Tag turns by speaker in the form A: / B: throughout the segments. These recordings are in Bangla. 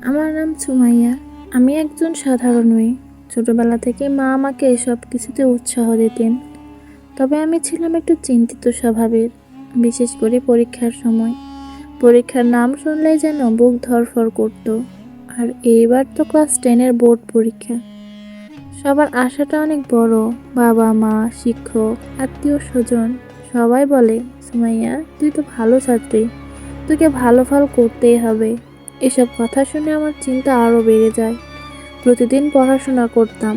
A: আমার নাম সুমাইয়া। আমি একজন সাধারণ মেয়ে। ছোটবেলা থেকে মা আমাকে সব কিছুতে উৎসাহ দিতেন। তবে আমি ছিলাম একটু চিন্তিত স্বভাবের, বিশেষ করে পরীক্ষার সময়। পরীক্ষার নাম শুনলেই যেন বুক ধড়ফড় করত। আর এইবার তো ক্লাস 10-এর বোর্ড পরীক্ষা। সবার আশাটা অনেক বড়। বাবা মা, শিক্ষক, আত্মীয় স্বজন সবাই বলে, সুমাইয়া তুই তো ভালো ছাত্রী, তোকে ভালো ফল করতেই হবে। এসব কথা শুনে আমার চিন্তা আরও বেড়ে যায়। প্রতিদিন পড়াশোনা করতাম,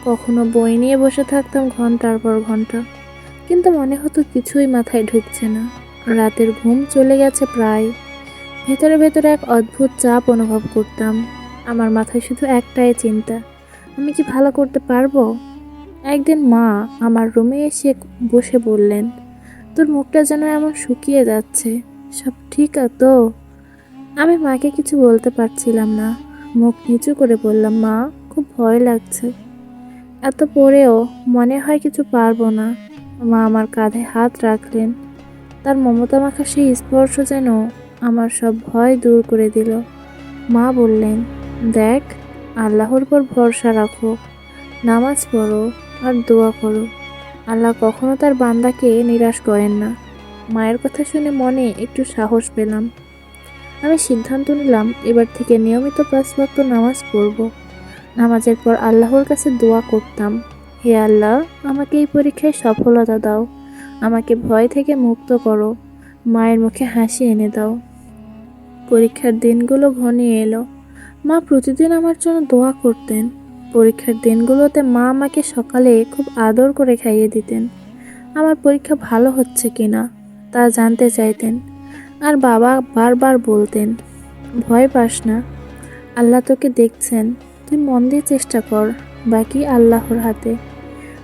A: কখনো বই নিয়ে বসে থাকতাম ঘন্টার পর ঘন্টা, কিন্তু মনে হতো কিছুই মাথায় ঢুকছে না। রাতের ঘুম চলে গেছে প্রায়। ভেতরে ভেতরে এক অদ্ভুত চাপ অনুভব করতাম। আমার মাথায় শুধু একটাই চিন্তা, আমি কি ভালো করতে পারবো? একদিন মা আমার রুমে এসে বসে বললেন, তোর মুখটা যেন এমন শুকিয়ে যাচ্ছে, সব ঠিক তো? আমি মাকে কিছু বলতে পারছিলাম না। মুখ নিচু করে বললাম, মা খুব ভয় লাগছে। এত পরেও মনে হয় কিছু পারবো না। মা আমার কাঁধে হাত রাখলেন। তার মমতা মাখা সেই স্পর্শ যেন আমার সব ভয় দূর করে দিল। মা বললেন, দেখ, আল্লাহর উপর ভরসা রাখো, নামাজ পড়ো আর দোয়া করো। আল্লাহ কখনো তার বান্দাকে নিরাশ করেন না। মায়ের কথা শুনে মনে একটু সাহস পেলাম। আমি সিদ্ধান্ত নিলাম এবার থেকে নিয়মিত 5 ওয়াক্ত নামাজ পড়ব। নামাজের পর আল্লাহর কাছে দোয়া করতাম, হে আল্লাহ, আমাকে এই পরীক্ষায় সফলতা দাও, আমাকে ভয় থেকে মুক্ত করো, মায়ের মুখে হাসি এনে দাও। পরীক্ষার দিনগুলো ঘনিয়ে এলো। মা প্রতিদিন আমার জন্য দোয়া করতেন। পরীক্ষার দিনগুলোতে মা আমাকে সকালে খুব আদর করে খাইয়ে দিতেন। আমার পরীক্ষা ভালো হচ্ছে কিনা তা জানতে চাইতেন। আর বাবা বারবার বলতেন, ভয় পাস না, আল্লাহ তোকে দেখছেন, তুই মন দিয়ে চেষ্টা কর, বাকি আল্লাহর হাতে।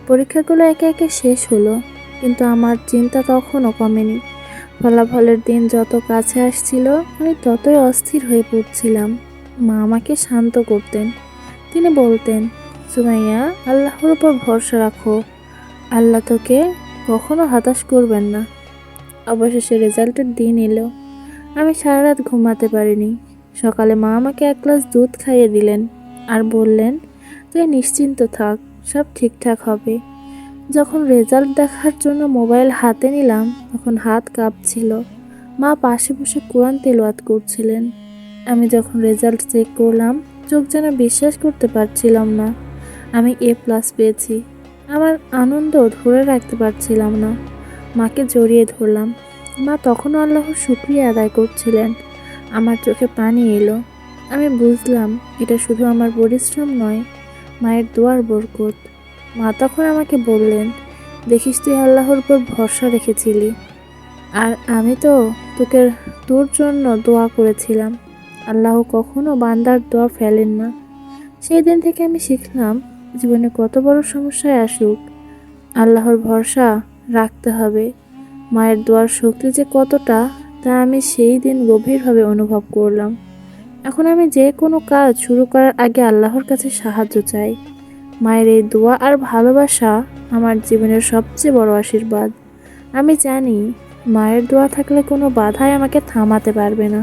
A: পরীক্ষাগুলো একে একে শেষ হলো, কিন্তু আমার চিন্তা তখনও কমেনি। ফলাফলের দিন যত কাছে আসছিল আমি ততই অস্থির হয়ে পড়ছিলাম। মা আমাকে শান্ত করতেন। তিনি বলতেন, সুমাইয়া, আল্লাহর উপর ভরসা রাখো, আল্লাহ তোকে কখনো হতাশ করবেন না। অবশেষে রেজাল্টের দিন এলো। আমি সারা রাত ঘুমাতে পারিনি। সকালে মা আমাকে 1 গ্লাস দুধ খাইয়ে দিলেন আর বললেন, তুই নিশ্চিন্ত থাক, সব ঠিকঠাক হবে। যখন রেজাল্ট দেখার জন্য মোবাইল হাতে নিলাম তখন হাত কাঁপছিল। মা পাশে বসে কোরআন তেলাওয়াত করছিলেন। আমি যখন রেজাল্ট চেক করলাম, চোখ যেন বিশ্বাস করতে পারছিলাম না। আমি A+ পেয়েছি। আমার আনন্দ ধরে রাখতে পারছিলাম না। মাকে জড়িয়ে ধরলাম। মা তখনও আল্লাহর শুকরিয়া আদায় করছিলেন। আমার চোখে পানি এলো। আমি বুঝলাম এটা শুধু আমার পরিশ্রম নয়, মায়ের দোয়ার বরকত। মা তখন আমাকে বললেন, দেখিস তুই আল্লাহর উপর ভরসা রেখেছিলি, আর আমি তো তোর জন্য দোয়া করেছিলাম। আল্লাহ কখনো বান্দার দোয়া ফেলেন না। সেই দিন থেকে আমি শিখলাম, জীবনে কত বড় সমস্যায় আসুক, আল্লাহর ভরসা রাখতে হবে। মায়ের দোয়ার শক্তি যে কতটা তা আমি সেই দিন গভীরভাবে অনুভব করলাম। এখন আমি যে কোনো কাজ শুরু করার আগে আল্লাহর কাছে সাহায্য চাই। মায়ের এই দোয়া আর ভালোবাসা আমার জীবনের সবচেয়ে বড় আশীর্বাদ। আমি জানি মায়ের দোয়া থাকলে কোনো বাধাই আমাকে থামাতে পারবে না।